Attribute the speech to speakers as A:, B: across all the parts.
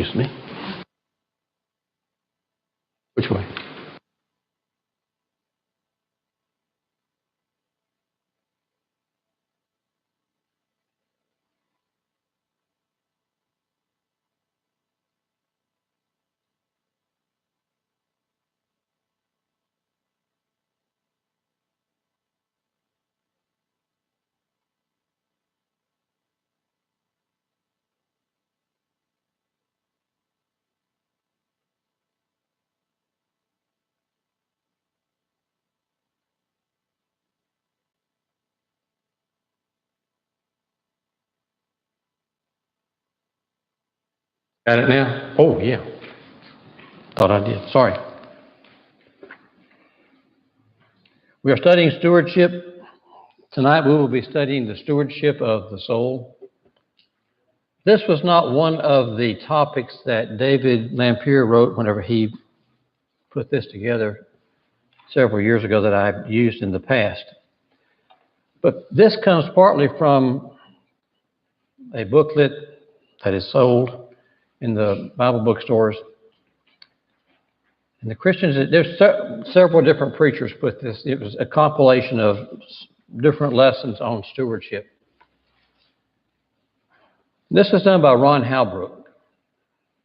A: Excuse me. Which way? Got it now? Oh, yeah. Thought I did. Sorry. We are studying stewardship. Tonight we will be studying the stewardship of the soul. This was not one of the topics that David Lampier wrote whenever he put this together several years ago that I've used in the past. But this comes partly from a booklet that is sold in the Bible bookstores. And the Christians, there's several different preachers put this. It was a compilation of different lessons on stewardship. This was done by Ron Halbrook,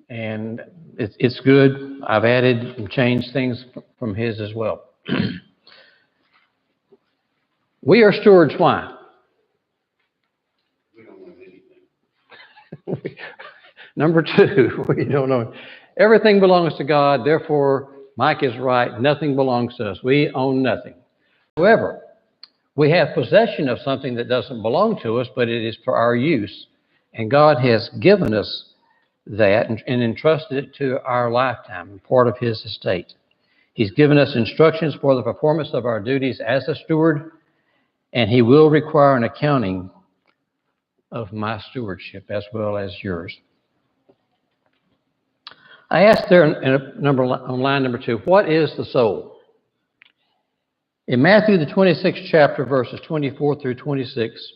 A: and it's good. I've added and changed things from his as well. We are stewards. Why?
B: We don't know anything.
A: Number two, we don't know. Everything belongs to God, therefore, Mike is right, nothing belongs to us. We own nothing. However, we have possession of something that doesn't belong to us, but it is for our use. And God has given us that and entrusted it to our lifetime, part of His estate. He's given us instructions for the performance of our duties as a steward, and He will require an accounting of my stewardship as well as yours. I asked there on line number 2, what is the soul? In Matthew, the 26th chapter, verses 24 through 26,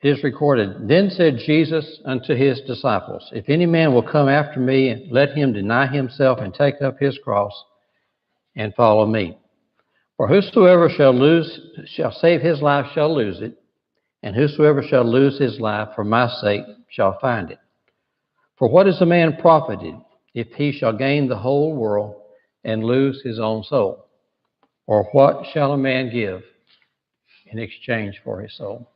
A: it is recorded, Then said Jesus unto His disciples, If any man will come after me, let him deny himself and take up his cross and follow me. For whosoever shall save his life shall lose it, and whosoever shall lose his life for my sake shall find it. For what is a man profited if he shall gain the whole world and lose his own soul? Or what shall a man give in exchange for his soul?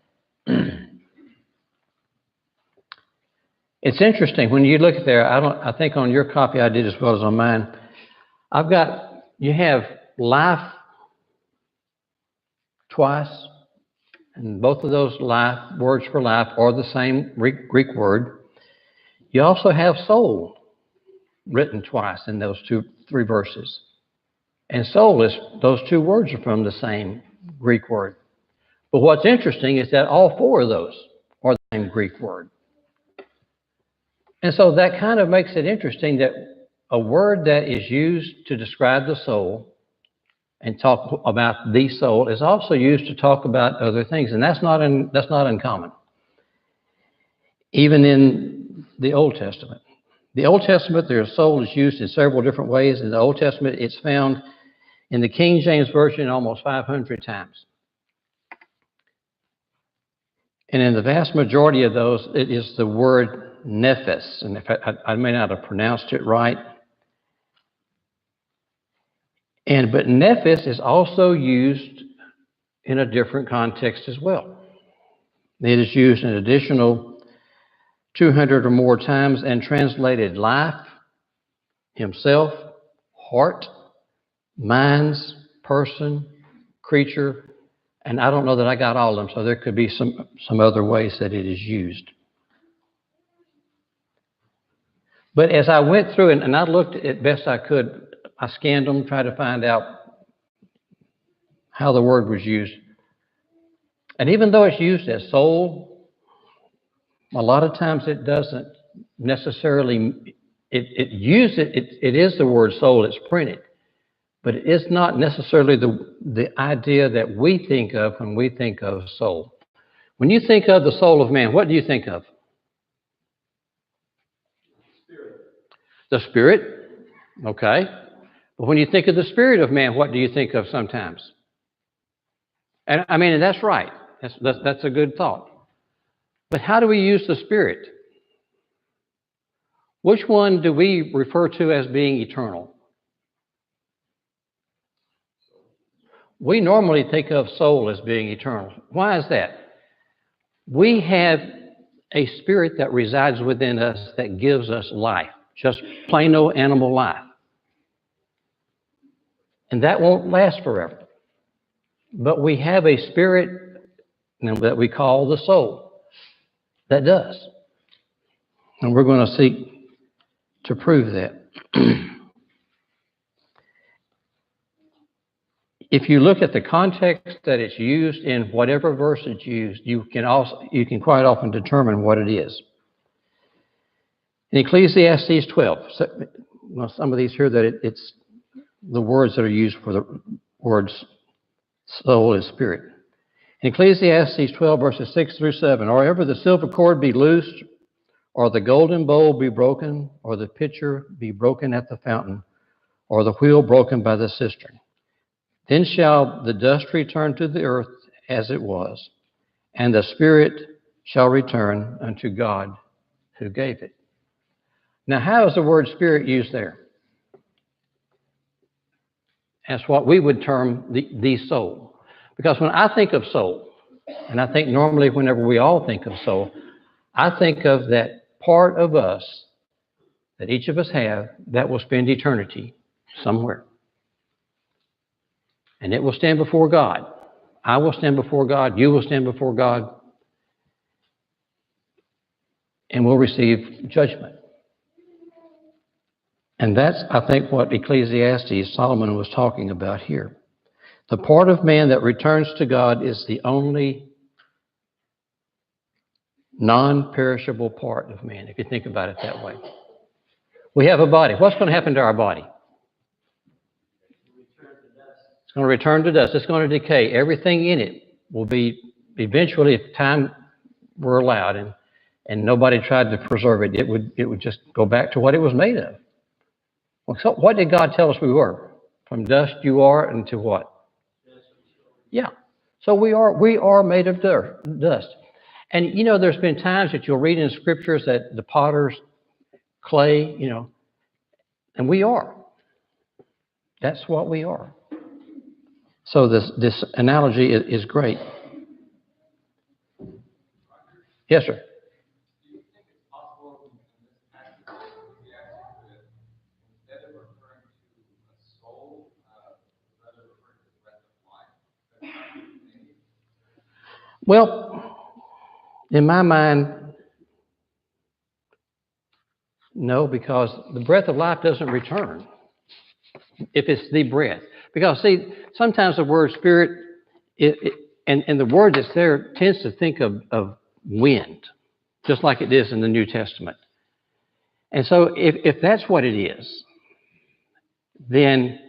A: It's interesting when you look at there. I think on your copy I did as well as on mine. You have life twice, and both of those words for life are the same Greek word. You also have soul written twice in those 3 verses. And soul those 2 words are from the same Greek word. But what's interesting is that all 4 of those are the same Greek word. And so that kind of makes it interesting that a word that is used to describe the soul and talk about the soul is also used to talk about other things. And that's not uncommon. Even in the Old Testament. The Old Testament, their soul is used in several different ways. In the Old Testament, it's found in the King James Version almost 500 times. And in the vast majority of those, it is the word nephes. And I may not have pronounced it right. But nephes is also used in a different context as well. It is used an additional 200 or more times and translated life, himself, heart, minds, person, creature, and I don't know that I got all of them, so there could be some other ways that it is used. But as I went through and I looked at best I could, I scanned them, tried to find out how the word was used. And even though it's used as soul, a lot of times it doesn't necessarily, it is the word soul, it's printed, but it is not necessarily the idea that we think of when we think of soul. When you think of the soul of man, what do you think of? The spirit, okay. But when you think of the spirit of man, what do you think of sometimes? And I mean, and that's right. That's a good thought. But how do we use the spirit? Which one do we refer to as being eternal? We normally think of soul as being eternal. Why is that? We have a spirit that resides within us that gives us life, just plain old animal life. And that won't last forever. But we have a spirit that we call the soul that does. And we're going to seek to prove that. If you look at the context that it's used in, whatever verse it's used, you can quite often determine what it is. In Ecclesiastes 12, some of these here that it's the words that are used for the words soul and spirit. In Ecclesiastes 12, verses 6 through 7, or ever the silver cord be loosed, or the golden bowl be broken, or the pitcher be broken at the fountain, or the wheel broken by the cistern. Then shall the dust return to the earth as it was, and the spirit shall return unto God who gave it. Now, how is the word spirit used there? As what we would term the soul. Because when I think of soul, and I think normally whenever we all think of soul, I think of that part of us that each of us have that will spend eternity somewhere. And it will stand before God. I will stand before God. You will stand before God. And we'll receive judgment. And that's, I think, what Ecclesiastes, Solomon was talking about here. The part of man that returns to God is the only non-perishable part of man, if you think about it that way. We have a body. What's going to happen to our body? It's going to return to dust. It's going to decay. Everything in it will be, eventually, if time were allowed and nobody tried to preserve it, it would just go back to what it was made of. Well, so what did God tell us we were? From dust you are into what? Yeah. So we are made of dust. And you know, there's been times that you'll read in scriptures that the potter's clay, you know, and we are. That's what we are. So this analogy is great. Yes, sir.
B: Do you think it's possible in this passage to react with, instead of referring to a soul, rather referring to the breath of life?
A: Well, in my mind, no, because the breath of life doesn't return if it's the breath. Because, see, sometimes the word spirit, and the word that's there tends to think of wind, just like it is in the New Testament. And so if that's what it is, then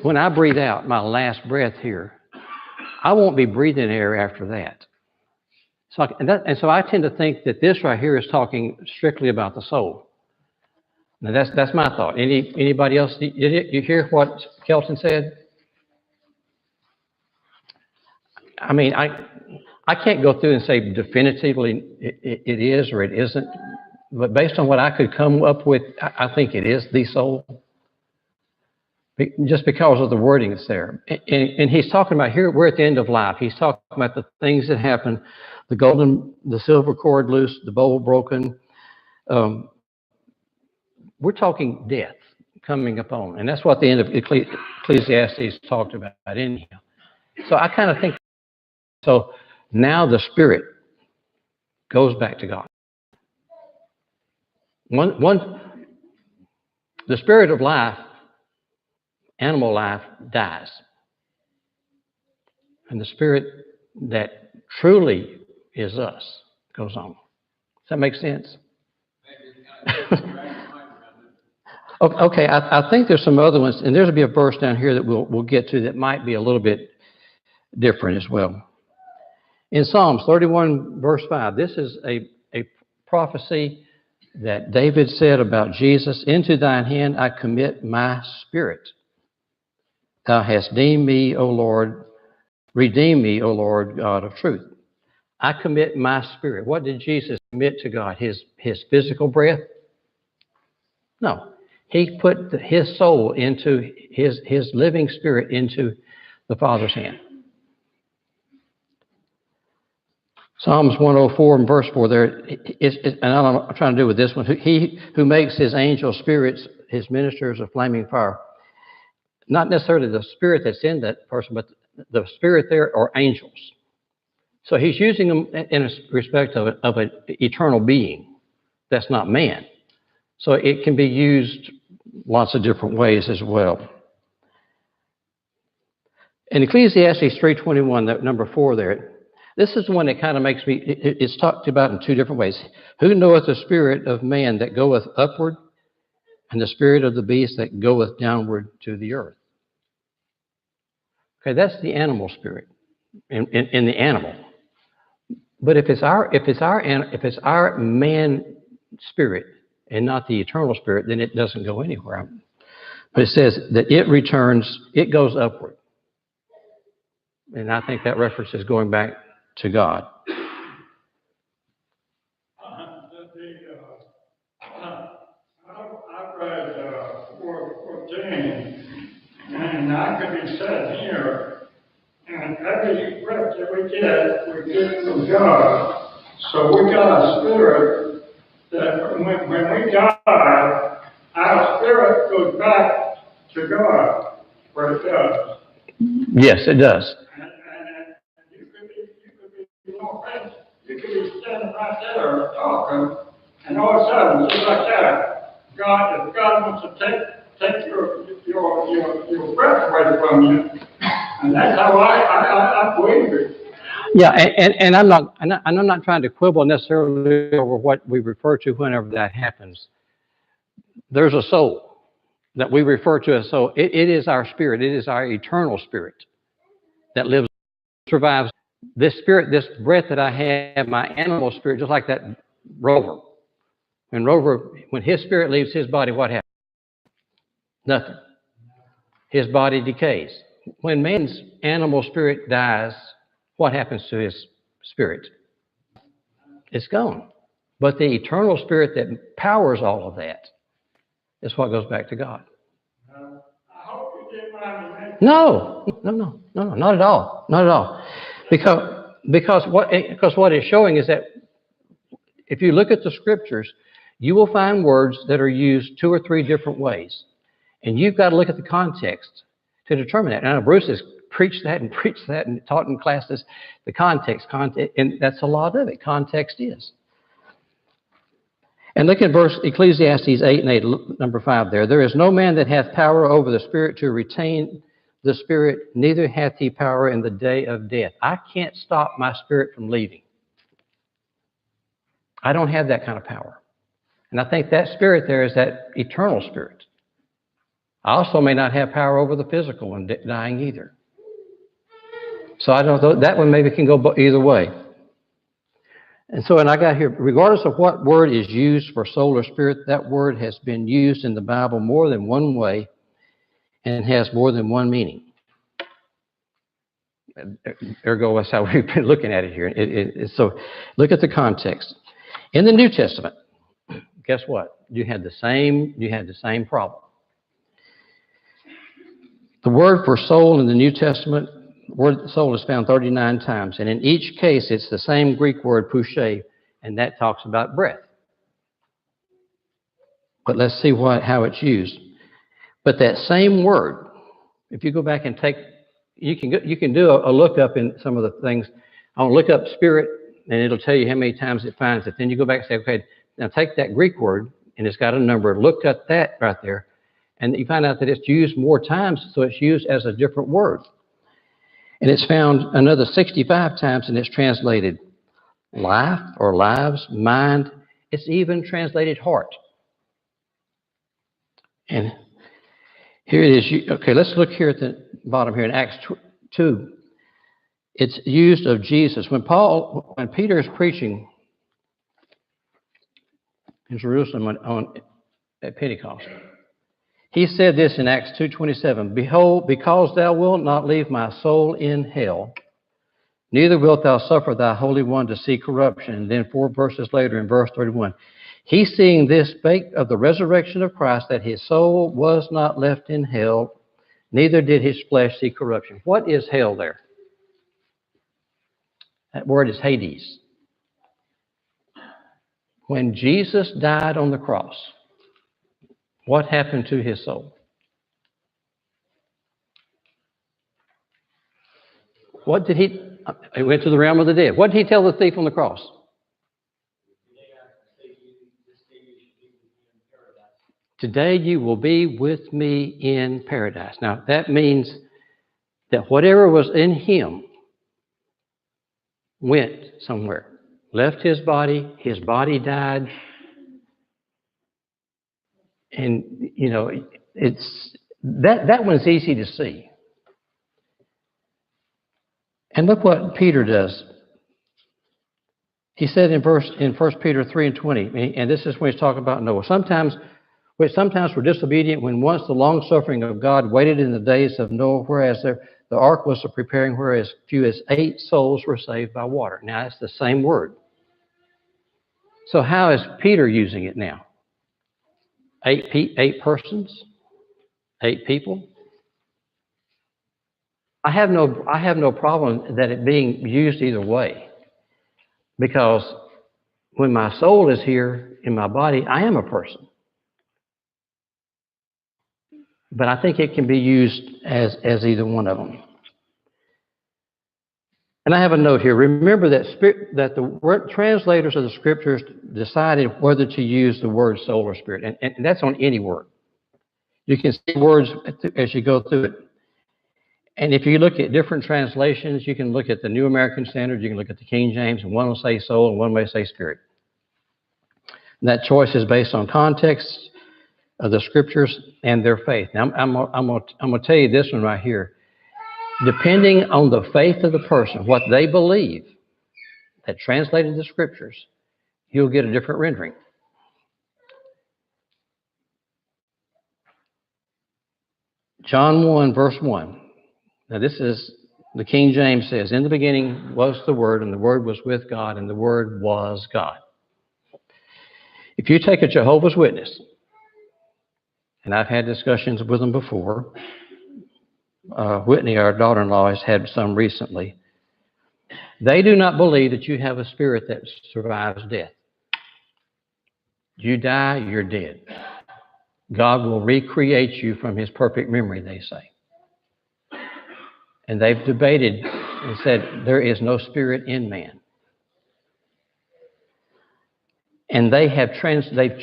A: when I breathe out my last breath here, I won't be breathing air after that. So I tend to think that this right here is talking strictly about the soul. Now that's my thought. Anybody else? You hear what Kelton said? I mean, I can't go through and say definitively it is or it isn't, but based on what I could come up with, I think it is the soul. Just because of the wording that's there. And he's talking about here, we're at the end of life. He's talking about the things that happen, the silver cord loose, the bowl broken. We're talking death coming upon. And that's what the end of Ecclesiastes talked about in here. So I kind of think, so now the spirit goes back to God. The spirit of life, animal life, dies. And the spirit that truly is us goes on. Does that make sense? Okay, I think there's some other ones, and there'll be a verse down here that we'll get to that might be a little bit different as well. In Psalms 31, verse 5, this is a prophecy that David said about Jesus, into thine hand I commit my spirit. Thou hast redeemed me, O Lord, God of truth. I commit my spirit. What did Jesus commit to God? His physical breath? No. He put his soul into his living spirit into the Father's hand. Psalms 104 and verse 4 there, and I'm trying to do with this one. He who makes his angel spirits, his ministers of flaming fire. Not necessarily the spirit that's in that person, but the spirit there are angels. So he's using them in respect of an eternal being that's not man. So it can be used lots of different ways as well. In Ecclesiastes 3:21, that number 4 there, this is one that kind of makes me, it's talked about in two different ways. Who knoweth the spirit of man that goeth upward, and the spirit of the beast that goeth downward to the earth? Okay, that's the animal spirit in the animal. But if it's our man spirit and not the eternal spirit, then it doesn't go anywhere. But it says that it returns, it goes upward. And I think that reference is going back to God.
C: I read 4:14, and I could be said here, and every breath that we get from God. So we got a spirit that when we die, our spirit goes back to God, where it does.
A: Yes, it does.
C: And you could be no offense, you could be standing right there talking, and all of a sudden, just like that, if God wants to take your breath away from you, and that's how I believe it.
A: Yeah, and I'm not trying to quibble necessarily over what we refer to whenever that happens. There's a soul that we refer to as soul. It is our spirit. It is our eternal spirit that lives, survives. This spirit, this breath that I have, my animal spirit, just like that rover. When his spirit leaves his body, what happens? Nothing. His body decays. When man's animal spirit dies, what happens to his spirit? It's gone. But the eternal spirit that powers all of that is what goes back to God.
C: I hope you didn't mind me.
A: No, not at all. Not at all. Because what it's showing is that if you look at the scriptures, you will find words that are used 2 or 3 different ways. And you've got to look at the context to determine that. Now, Bruce has preached that and taught in classes the context, and that's a lot of it. Context is. And look at Ecclesiastes 8:8, number 5 there. There is no man that hath power over the spirit to retain the spirit, neither hath he power in the day of death. I can't stop my spirit from leaving. I don't have that kind of power. And I think that spirit there is that eternal spirit. I also may not have power over the physical and dying either. So I don't know, that one maybe can go either way. And so, and I got here, regardless of what word is used for soul or spirit, that word has been used in the Bible more than one way and has more than one meaning. Ergo, that's how we've been looking at it here. So look at the context. In the New Testament, guess what? You had the same problem. The word for soul in the New Testament, the word soul is found 39 times. And in each case, it's the same Greek word, pushe, and that talks about breath. But let's see how it's used. But that same word, if you go back and you can do a lookup in some of the things. I'll look up spirit, and it'll tell you how many times it finds it. Then you go back and say, okay, now take that Greek word, and it's got a number. Look at that right there. And you find out that it's used more times, so it's used as a different word. And it's found another 65 times, and it's translated life or lives, mind. It's even translated heart. And here it is. Okay, let's look here at the bottom here in Acts 2. It's used of Jesus. When Peter is preaching, in Jerusalem at Pentecost. He said this in Acts 2:27, "Behold, because thou wilt not leave my soul in hell, neither wilt thou suffer thy Holy One to see corruption." And then 4 verses later in verse 31, he seeing this spake of the resurrection of Christ, that his soul was not left in hell, neither did his flesh see corruption. What is hell there? That word is Hades. When Jesus died on the cross, what happened to his soul? What did he went to the realm of the dead. What did he tell the thief on the cross? Today you will be with me in paradise. Now that means that whatever was in him went somewhere, left his body died. And, you know, it's that one's easy to see. And look what Peter does. He said in 1 Peter 3:20, and this is when he's talking about Noah. Sometimes we're disobedient when once the long suffering of God waited in the days of Noah, whereas the ark was preparing, whereas few as 8 souls were saved by water. Now it's the same word. So how is Peter using it now? 8 persons, 8 people. I have no problem that it being used either way, because when my soul is here in my body, I am a person. But I think it can be used as either one of them. And I have a note here. Remember that the translators of the scriptures decided whether to use the word soul or spirit, and that's on any word. You can see words as you go through it. And if you look at different translations, you can look at the New American Standard, you can look at the King James, and one will say soul and one may say spirit. And that choice is based on context of the scriptures and their faith. Now, I'm going to tell you this one right here. Depending on the faith of the person, what they believe, that translated the scriptures, you'll get a different rendering. John 1, verse 1. Now this is, the King James says, "In the beginning was the Word, and the Word was with God, and the Word was God." If you take a Jehovah's Witness, and I've had discussions with them before, Whitney, our daughter-in-law, has had some recently. They do not believe that you have a spirit that survives death. You die, you're dead. God will recreate you from his perfect memory, they say. And they've debated and said there is no spirit in man. And they've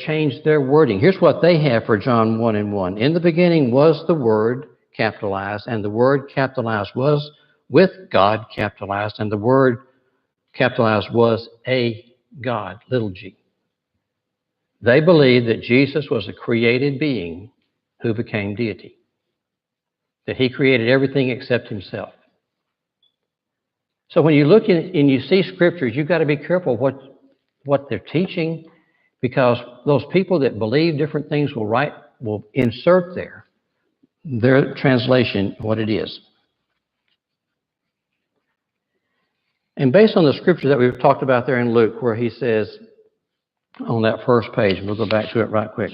A: changed their wording. Here's what they have for John 1 and 1. "In the beginning was the Word," capitalized, "and the Word," capitalized, "was with God," capitalized, "and the Word," capitalized, "was a God," little g. They believe that Jesus was a created being who became deity, that he created everything except himself. So when you look and you see scriptures, you've got to be careful what they're teaching, because those people that believe different things will insert their translation, what it is. And based on the scripture that we've talked about there in Luke, where he says on that first page, we'll go back to it right quick.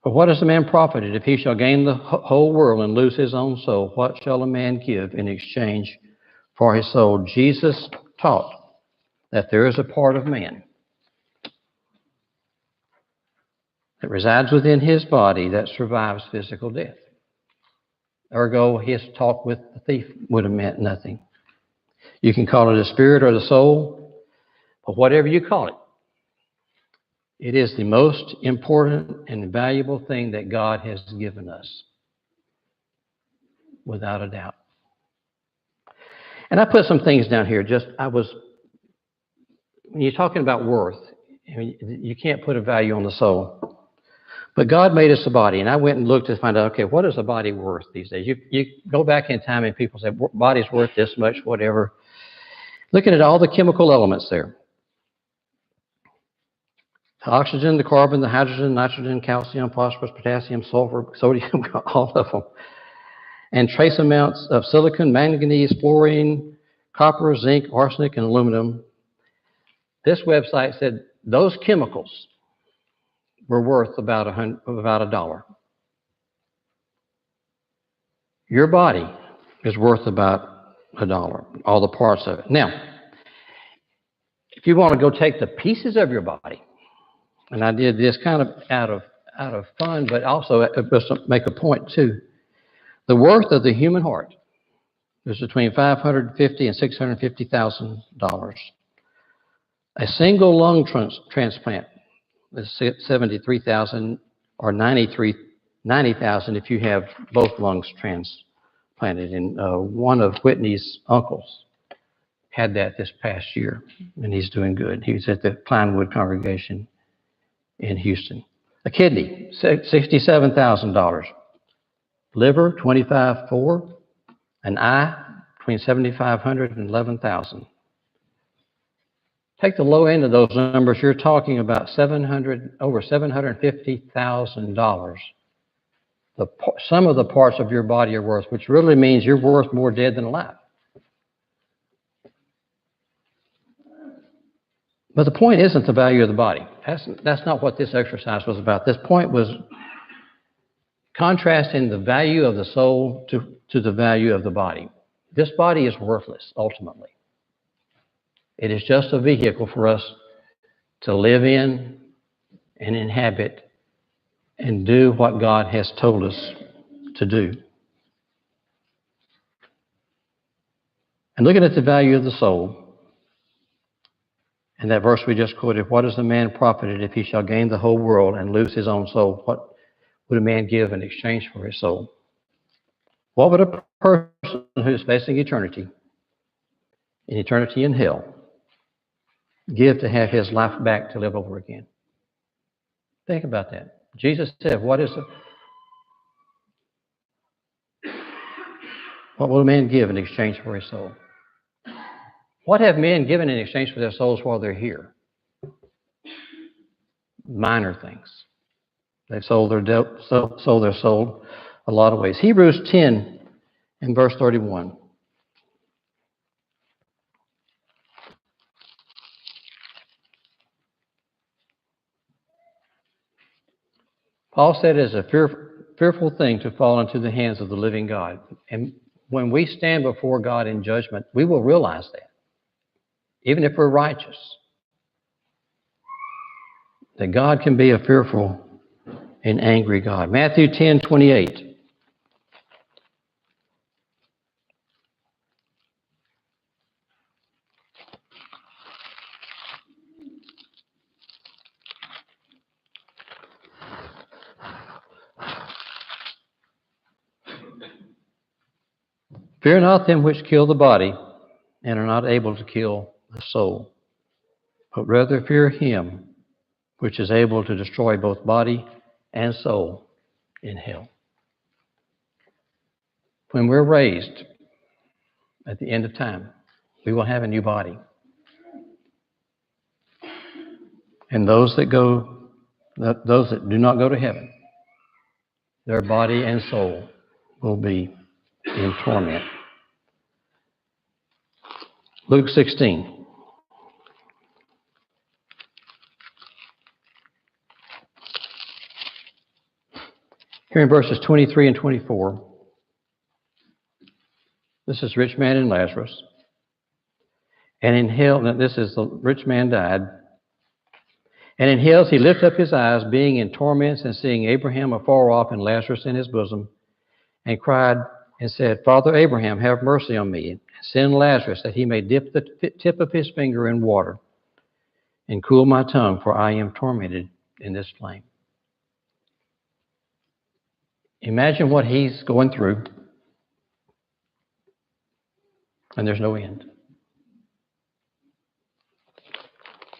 A: "For what is a man profited if he shall gain the whole world and lose his own soul? What shall a man give in exchange for his soul?" Jesus taught that there is a part of man that resides within his body that survives physical death. Ergo, his talk with the thief would have meant nothing. You can call it a spirit or the soul, but whatever you call it, it is the most important and valuable thing that God has given us, without a doubt. And I put some things down here. When you're talking about worth, you can't put a value on the soul. But God made us a body, and I went and looked to find out, okay, what is a body worth these days? You go back in time and people say, body's worth this much, whatever. Looking at all the chemical elements there. The oxygen, the carbon, the hydrogen, nitrogen, calcium, phosphorus, potassium, sulfur, sodium, all of them. And trace amounts of silicon, manganese, fluorine, copper, zinc, arsenic, and aluminum. This website said those chemicals were worth about $1. Your body is worth about $1, all the parts of it. Now, if you want to go take the pieces of your body, and I did this kind of out of fun, but also just to make a point too. The worth of the human heart is between $550,000 and $650,000. A single lung transplant is $73,000 or $90,000 if you have both lungs transplanted. And one of Whitney's uncles had that this past year, and he's doing good. He was at the Pinewood congregation in Houston. A kidney, $67,000. Liver, $25,400. An eye, between $7,500 and $11,000. Take the low end of those numbers, you're talking about over $750,000. Some of the parts of your body are worth, which really means you're worth more dead than alive. But the point isn't the value of the body. That's not what this exercise was about. This point was contrasting the value of the soul to the value of the body. This body is worthless, ultimately. It is just a vehicle for us to live in and inhabit and do what God has told us to do. And looking at the value of the soul, in that verse we just quoted, what is a man profited if he shall gain the whole world and lose his own soul? What would a man give in exchange for his soul? What would a person who's facing eternity in hell, give to have his life back to live over again? Think about that. Jesus said, what will a man give in exchange for his soul? What have men given in exchange for their souls while they're here? Minor things. They've sold their soul a lot of ways. Hebrews 10 and verse 31. Paul said it is a fearful thing to fall into the hands of the living God. And when we stand before God in judgment, we will realize that. Even if we're righteous, that God can be a fearful and angry God. Matthew 10:28. Fear not them which kill the body and are not able to kill the soul, but rather fear him which is able to destroy both body and soul in hell. When we're raised at the end of time, we will have a new body. And those that do not go to heaven, their body and soul will be in torment. Luke 16. Here in verses 23 and 24, this is rich man and Lazarus. And in hell, this is the rich man died. And in hell he lifted up his eyes, being in torments, and seeing Abraham afar off and Lazarus in his bosom, and cried and said, Father Abraham, have mercy on me, and send Lazarus that he may dip the tip of his finger in water and cool my tongue, for I am tormented in this flame. Imagine what he's going through, and there's no end.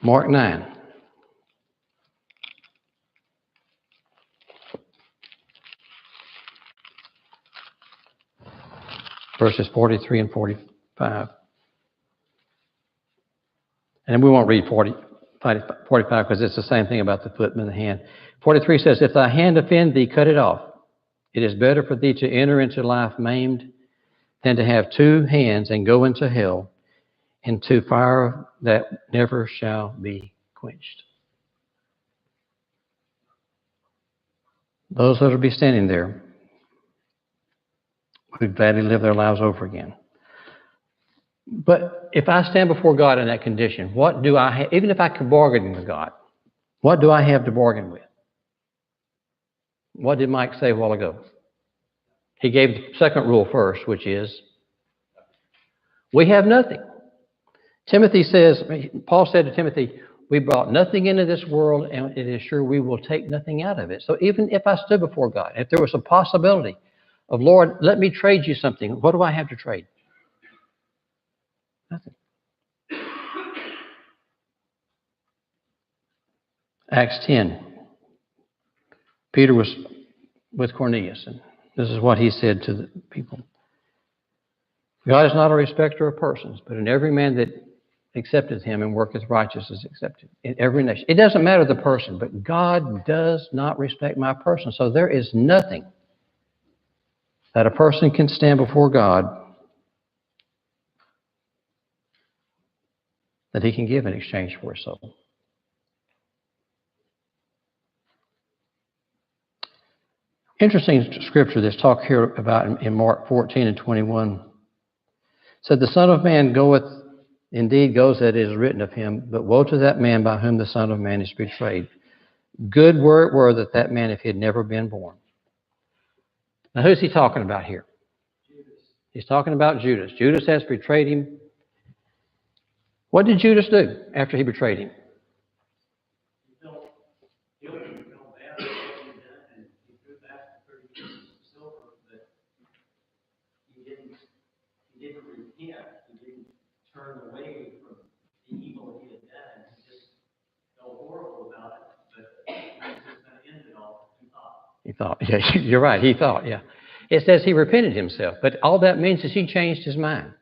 A: Mark 9. Verses 43 and 45. And we won't read 45 because it's the same thing about the foot and the hand. 43 says, if thy hand offend thee, cut it off. It is better for thee to enter into life maimed than to have two hands and go into hell, into fire that never shall be quenched. Those that will be standing there would gladly live their lives over again. But if I stand before God in that condition, what do I have? Even if I could bargain with God, what do I have to bargain with? What did Mike say a while ago? He gave the second rule first, which is, we have nothing. Timothy says, Paul said to Timothy, we brought nothing into this world, and it is sure we will take nothing out of it. So even if I stood before God, if there was a possibility of, Lord, let me trade you something, what do I have to trade? Nothing. Acts 10. Peter was with Cornelius, and this is what he said to the people. God is not a respecter of persons, but in every man that accepteth him and worketh righteousness accepted. In every nation. It doesn't matter the person, but God does not respect my person. So there is nothing that a person can stand before God that he can give in exchange for his soul. Interesting scripture that's talked here about in Mark 14 and 21. It said, the Son of Man indeed goes that it is written of him, but woe to that man by whom the Son of Man is betrayed. Good were it were that man, if he had never been born. Now, who's he talking about here? Judas. He's talking about Judas. Judas has betrayed him. What did Judas do after he betrayed him?
D: He felt guilty, he felt bad about what he had done, and he threw back the 30 pieces of silver, but he didn't repent. He didn't turn away from the evil he had done. He just felt horrible about it, but he was just going to end it all. He thought.
A: Yeah, you're right. He thought, yeah. It says he repented himself, but all that means is he changed his mind.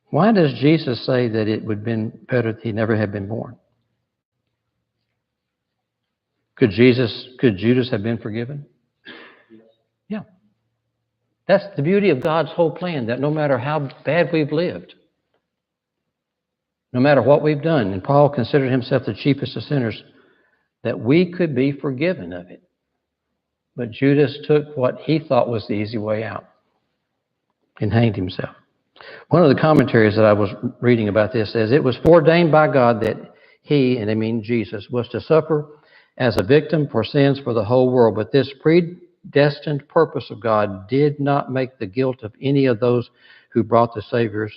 A: Why does Jesus say that it would have been better if he never had been born? Could Judas have been forgiven? Yeah. That's the beauty of God's whole plan, that no matter how bad we've lived, no matter what we've done, and Paul considered himself the chiefest of sinners, that we could be forgiven of it. But Judas took what he thought was the easy way out and hanged himself. One of the commentaries that I was reading about this says, it was foreordained by God that he, and I mean Jesus, was to suffer as a victim for sins for the whole world. But this predestined purpose of God did not make the guilt of any of those who brought the Saviors,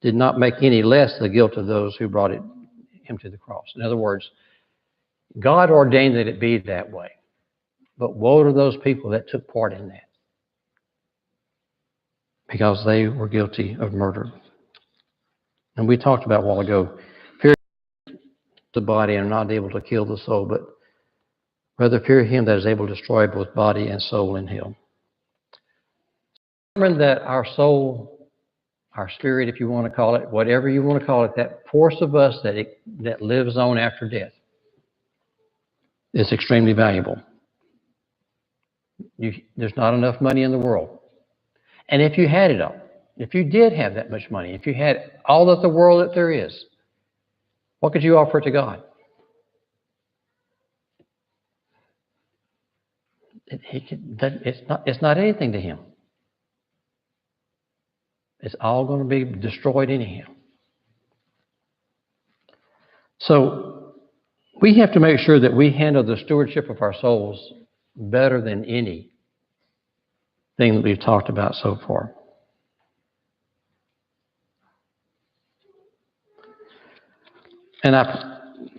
A: did not make any less the guilt of those who brought him to the cross. In other words, God ordained that it be that way. But woe to those people that took part in that, because they were guilty of murder. And we talked about a while ago, fear the body and not able to kill the soul, but rather fear him that is able to destroy both body and soul in hell. Remember that our soul, our spirit, if you want to call it, whatever you want to call it, that force of us that lives on after death is extremely valuable. There's not enough money in the world. And if you had it all, if you did have that much money, if you had all of the world that there is, what could you offer to God? It's not anything to him. It's all going to be destroyed anyhow. So we have to make sure that we handle the stewardship of our souls better than anything that we've talked about so far. And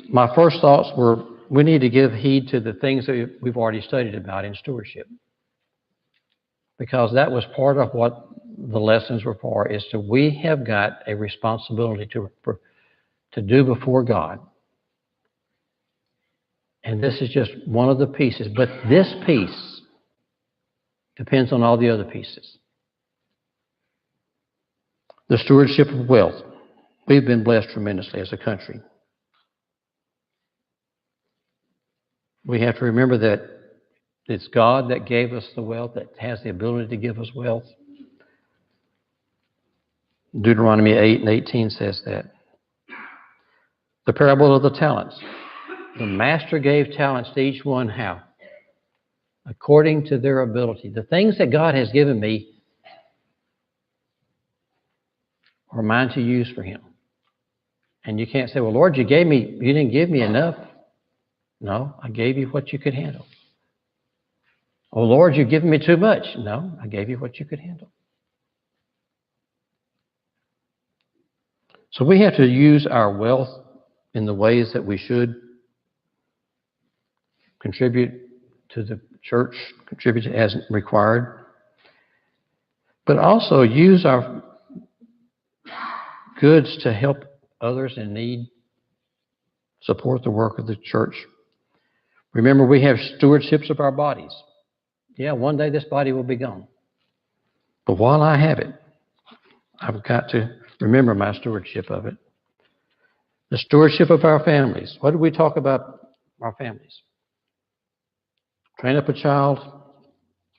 A: my first thoughts were, we need to give heed to the things that we've already studied about in stewardship. Because that was part of what the lessons were for, is that we have got a responsibility to do before God. And this is just one of the pieces. But this piece depends on all the other pieces. The stewardship of wealth. We've been blessed tremendously as a country. We have to remember that it's God that gave us the wealth, that has the ability to give us wealth. Deuteronomy 8:18 says that. The parable of the talents. The master gave talents to each one how? According to their ability. The things that God has given me are mine to use for Him. And you can't say, well, Lord, you didn't give me enough. No, I gave you what you could handle. Oh, Lord, you've given me too much. No, I gave you what you could handle. So we have to use our wealth in the ways that we should contribute to the church, contribute as required, but also use our goods to help others in need, support the work of the church. Remember, we have stewardships of our bodies. Yeah, one day this body will be gone. But while I have it, I've got to remember my stewardship of it. The stewardship of our families. What did we talk about our families? Train up a child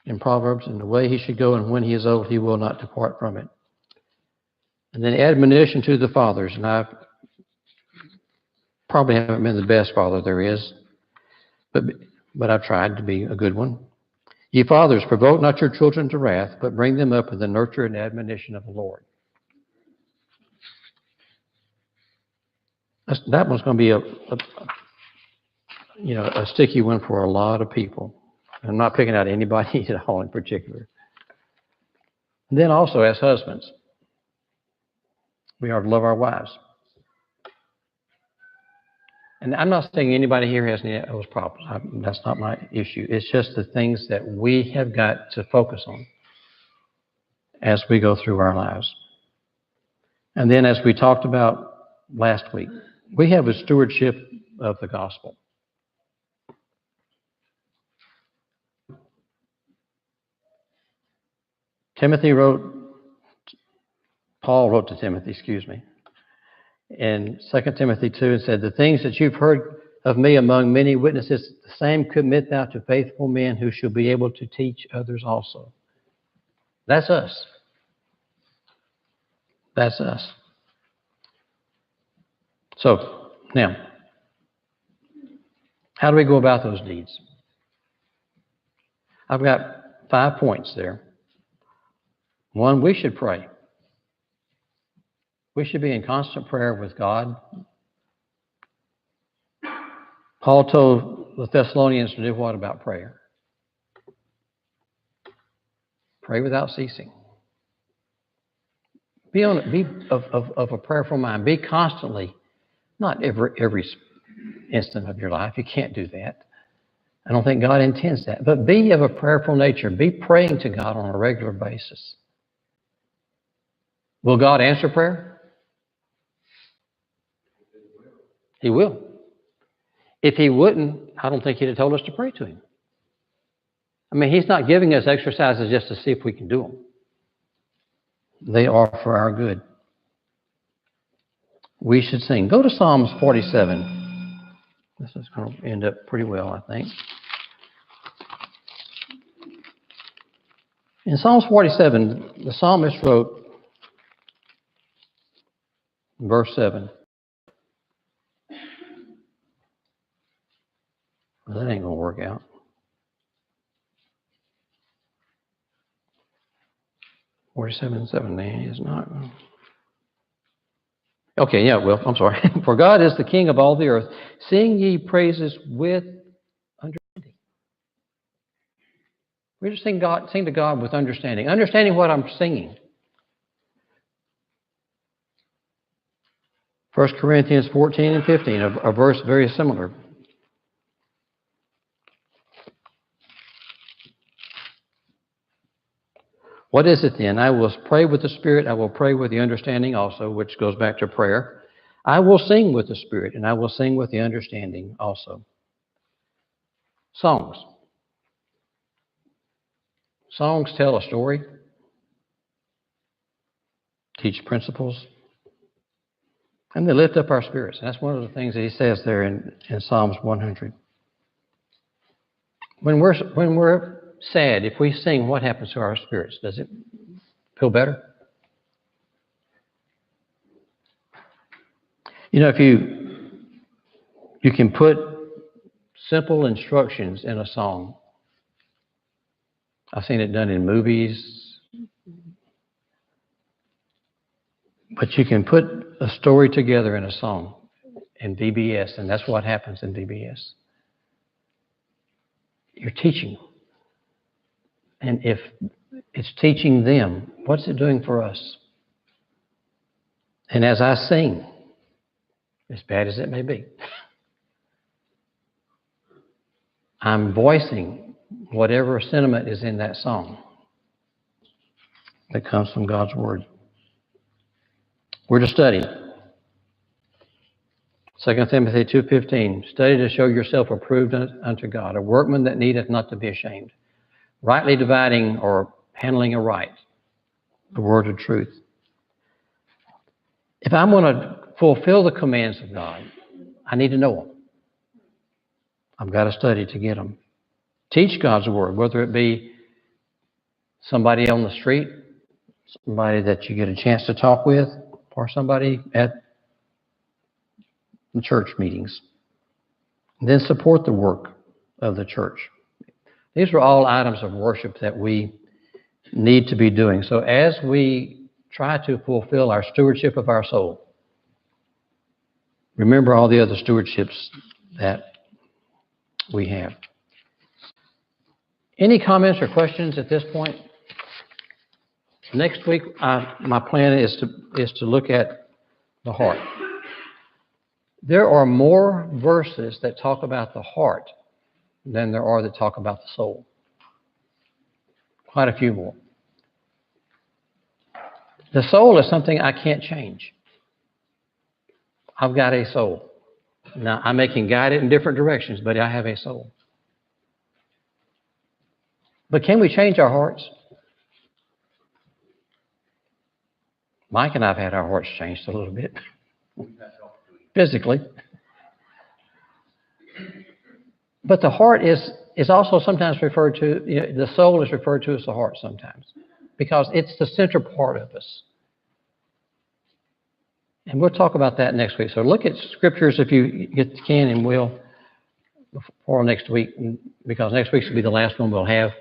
A: in Proverbs in the way he should go, and when he is old, he will not depart from it. And then admonition to the fathers. And I probably haven't been the best father there is, but I've tried to be a good one. Ye fathers, provoke not your children to wrath, but bring them up in the nurture and admonition of the Lord. That one's going to be a sticky one for a lot of people. I'm not picking out anybody at all in particular. And then also as husbands, we are to love our wives. And I'm not saying anybody here has any of those problems. That's not my issue. It's just the things that we have got to focus on as we go through our lives. And then as we talked about last week, we have a stewardship of the gospel. Paul wrote to Timothy, in 2 Timothy 2 and said, the things that you've heard of me among many witnesses, the same commit thou to faithful men who shall be able to teach others also. That's us. That's us. So, now, how do we go about those deeds? I've got 5 points there. 1, we should pray. We should be in constant prayer with God. Paul told the Thessalonians to do what about prayer? Pray without ceasing. Be of a prayerful mind. Be constantly, not every instant of your life. You can't do that. I don't think God intends that. But be of a prayerful nature. Be praying to God on a regular basis. Will God answer prayer? He will. If He wouldn't, I don't think He'd have told us to pray to Him. I mean, He's not giving us exercises just to see if we can do them. They are for our good. We should sing. Go to Psalms 47. This is going to end up pretty well, I think. In Psalms 47, the psalmist wrote, verse 7. Well, that ain't going to work out. Forty-seven, 7 is not. Okay, yeah, well, I'm sorry. For God is the King of all the earth. Sing ye praises with understanding. We just sing to God with understanding. Understanding what I'm singing. 1 Corinthians 14 and 15, a verse very similar. What is it then? I will pray with the Spirit. I will pray with the understanding also, which goes back to prayer. I will sing with the Spirit, and I will sing with the understanding also. Songs. Songs tell a story, teach principles, And they lift up our spirits. That's one of the things that he says there in Psalms 100. When we're sad, if we sing, what happens to our spirits? Does it feel better? You know, if you can put simple instructions in a song. I've seen it done in movies. But you can put a story together in a song in VBS, and that's what happens in VBS. You're teaching. And if it's teaching them, what's it doing for us? And as I sing, as bad as it may be, I'm voicing whatever sentiment is in that song that comes from God's Word. We're to study. 2 Timothy 2:15, study to show yourself approved unto God, a workman that needeth not to be ashamed, rightly dividing or handling aright the word of truth. If I'm going to fulfill the commands of God, I need to know them. I've got to study to get them. Teach God's Word, whether it be somebody on the street, somebody that you get a chance to talk with, or somebody at the church meetings. And then support the work of the church. These are all items of worship that we need to be doing. So as we try to fulfill our stewardship of our soul, remember all the other stewardships that we have. Any comments or questions at this point? Next week, my plan is to look at the heart. There are more verses that talk about the heart than there are that talk about the soul. Quite a few more. The soul is something I can't change. I've got a soul. Now, I may can guide it in different directions, but I have a soul. But can we change our hearts? Mike and I have had our hearts changed a little bit. Physically. But the heart is also sometimes referred to, the soul is referred to as the heart sometimes, because it's the center part of us. And we'll talk about that next week. So look at scriptures if you can and will for next week, because next week will be the last one we'll have.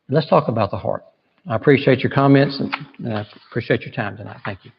A: And let's talk about the heart. I appreciate your comments and I appreciate your time tonight. Thank you.